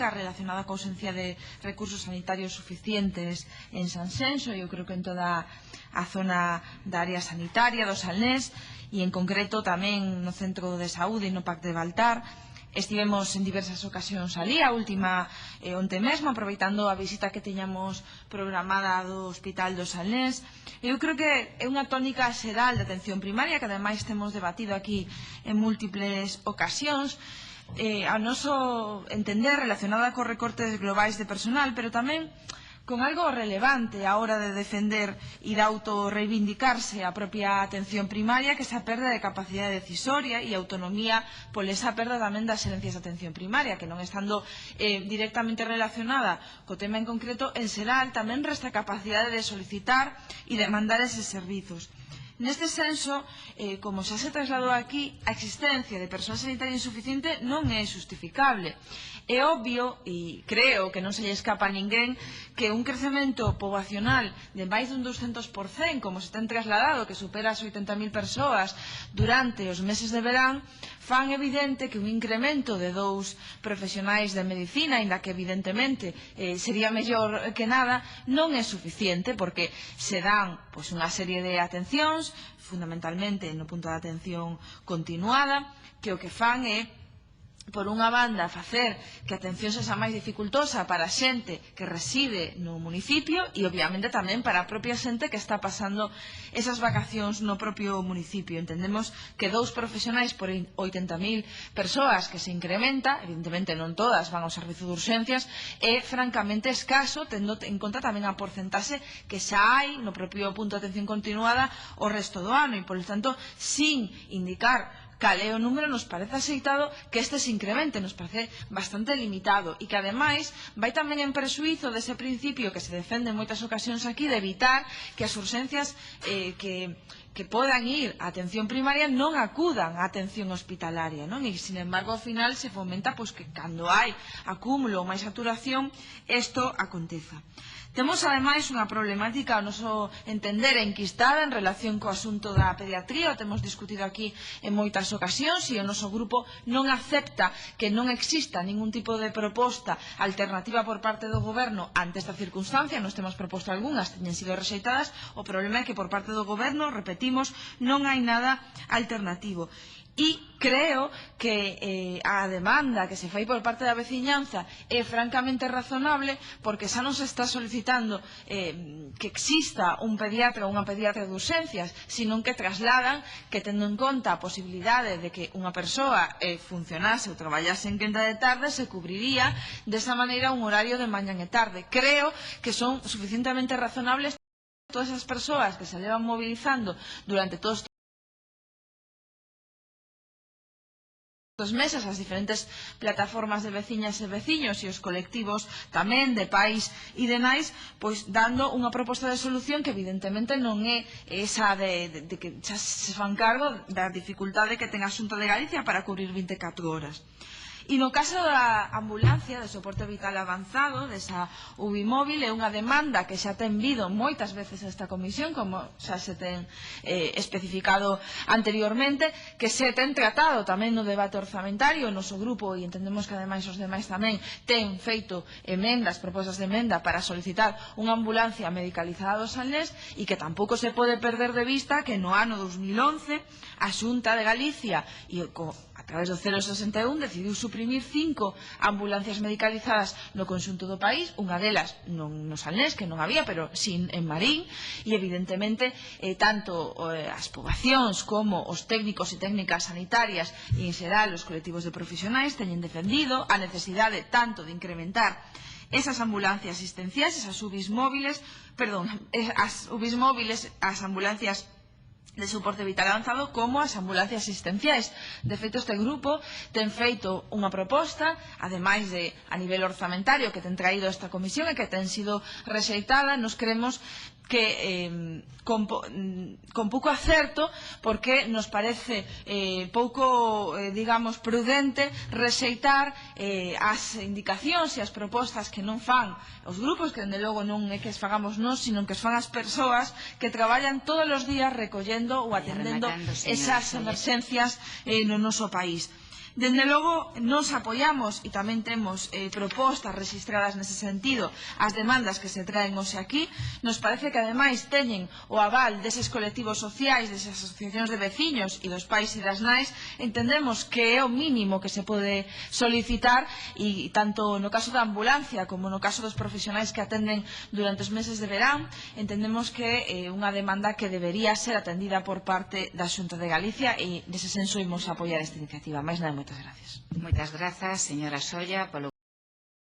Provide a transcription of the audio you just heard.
problemática relacionada coa ausencia de recursos sanitarios suficientes en Sanxenxo, eu creo que en toda a zona da área sanitaria do Salnés, e en concreto tamén no Centro de Saúde e no PAC de Baltar. Estivemos en diversas ocasións ali, a última onte mesmo, aproveitando a visita que tiñamos programada do Hospital do Salnés. Eu creo que é unha tónica xeral de atención primaria, que ademais temos debatido aquí en múltiples ocasións, a noso entender relacionada cos recortes globais de personal, pero tamén con algo relevante a hora de defender e de autorreivindicarse a propia atención primaria, que é esa perda de capacidade decisoria e autonomía por esa perda tamén das xerencias de atención primaria, que non estando directamente relacionada co tema en concreto, en xeral tamén resta capacidade de solicitar e demandar eses servizos. Neste senso, como xa se trasladou aquí, a existencia de persoal sanitario insuficiente non é justificable. É obvio, e creo que non se lle escapa a ninguén, que un crecemento poboacional de máis dun 200%, como se ten trasladado, que supera as 80.000 persoas durante os meses de verán, fan evidente que un incremento de 2 profesionais de medicina, ainda que evidentemente sería mellor que nada, non é suficiente, porque se dan unha serie de atencións, fundamentalmente no punto de atención continuada, que o que fan é, por unha banda, facer que a atención sexa máis dificultosa para a xente que reside no municipio e, obviamente, tamén para a propia xente que está pasando esas vacacións no propio municipio. Entendemos que 2 profesionais por 80.000 persoas que se incrementa, evidentemente non todas van ao servizo de urxencias, é francamente escaso, tendo en conta tamén a porcentaxe que xa hai no propio punto de atención continuada o resto do ano e, por tanto, sin indicar cal é o número, nos parece axeitado que este se incremente, nos parece bastante limitado e que ademais vai tamén en prexuízo dese principio que se defende en moitas ocasións aquí de evitar que as urxencias que podan ir á atención primaria non acudan á atención hospitalaria, non? E, sin embargo, ao final se fomenta que cando hai acúmulo ou máis saturación, isto aconteza. Temos, ademais, unha problemática ao noso entender enquistada en relación co asunto da pediatría, o temos discutido aquí en moitas ocasións e o noso grupo non acepta que non exista ningún tipo de proposta alternativa por parte do Goberno ante esta circunstancia. Nos temos proposto algunhas, teñen sido rexeitadas, o problema é que por parte do Goberno, repetimos, non hai nada alternativo. E creo que a demanda que se fai por parte da veciñanza é francamente razonable, porque xa non se está solicitando que exista un pediatra ou unha pediatra de urxencias, sino que trasladan que, tendo en conta a posibilidade de que unha persoa funcionase ou traballase en quenda de tarde, se cubriría desa maneira un horario de mañan e tarde. Creo que son suficientemente razonables todas as persoas que se levan mobilizando durante todos os meses, as diferentes plataformas de veciñas e veciños e os colectivos tamén de pais e de nais, pois dando unha proposta de solución que evidentemente non é esa de que xa se fan cargo da dificultade que ten a Xunta de Galicia para cubrir 24 horas. E no caso da ambulancia de soporte vital avanzado, desa UBI móvil, é unha demanda que xa ten vido moitas veces esta comisión, como xa se ten especificado anteriormente, que se ten tratado tamén no debate orzamentario, o noso grupo, e entendemos que ademais os demais tamén, ten feito emendas, propostas de emenda para solicitar unha ambulancia medicalizada do Salnés, e que tampouco se pode perder de vista que no ano 2011 a Xunta de Galicia e a través do 061 decidiu suprimir 5 ambulancias medicalizadas no conxunto do país, unha delas no Salnés, que non había, pero sin en Marín, e evidentemente tanto as poboacións como os técnicos e técnicas sanitarias e en xeral os colectivos de profesionais teñen defendido a necesidade tanto de incrementar esas ambulancias asistenciais, esas UBIs móviles, as ambulancias de soporte vital avanzado, como as ambulancias asistenciais. De feito, este grupo ten feito unha proposta, ademais de a nivel orzamentario que ten traído esta comisión e que ten sido rexeitada. Nos creemos que con pouco acerto, porque nos parece pouco, digamos, prudente rexeitar as indicacións e as propostas que non fan os grupos, que, dende logo, non é que as fagamos nós, sino que as fan as persoas que traballan todos os días recollendo ou atendendo esas emerxencias no noso país. Dende logo, nos apoiamos e tamén temos propostas registradas nese sentido as demandas que se traen hoxe aquí. Nos parece que ademais teñen o aval deses colectivos sociais, desas asociacións de veciños e dos pais e das nais. Entendemos que é o mínimo que se pode solicitar e tanto no caso da ambulancia como no caso dos profesionais que atenden durante os meses de verán, entendemos que é unha demanda que debería ser atendida por parte da Xunta de Galicia e nese senso imos apoiar esta iniciativa. Mais nada, moitas gracias. Moitas grazas, señora Solla, polo